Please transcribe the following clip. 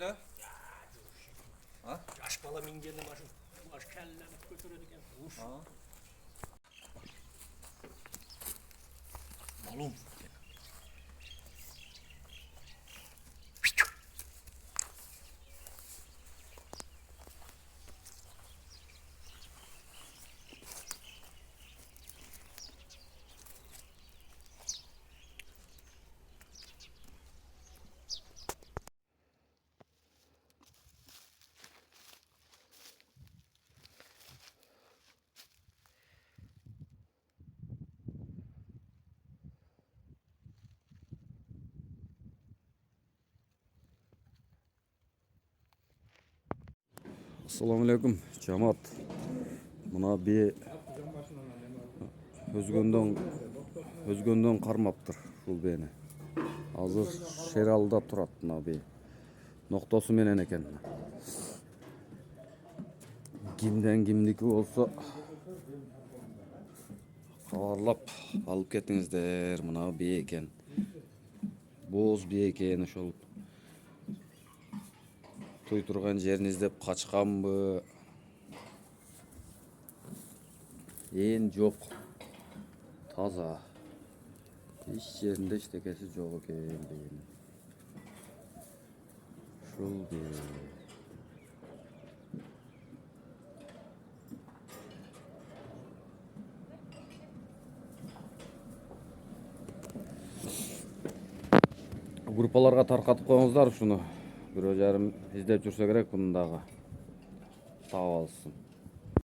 эле? А? Жаш бала мингенде машин баш келленип көтөрөт экен. Уф. Малум. Assalamu alaikum, cemaat. Mına bir özgöndөн karmaptır şul beni. Azır Şeralda turat mına bir noktası menen eken. Kimden kimdiki olsa kabarlap alıp ketiңиздер. Mına bir eken. Boz bir eken ошол. Той турган жерин издеп качканбы? Эн жок. Таза. Иш жеринде эчтекеси жок экен деген. Ушул группаларга таркатып коюңуздар ушуну. Бирөө жарым издеп жүрсө керек, буну дагы таап алышсын.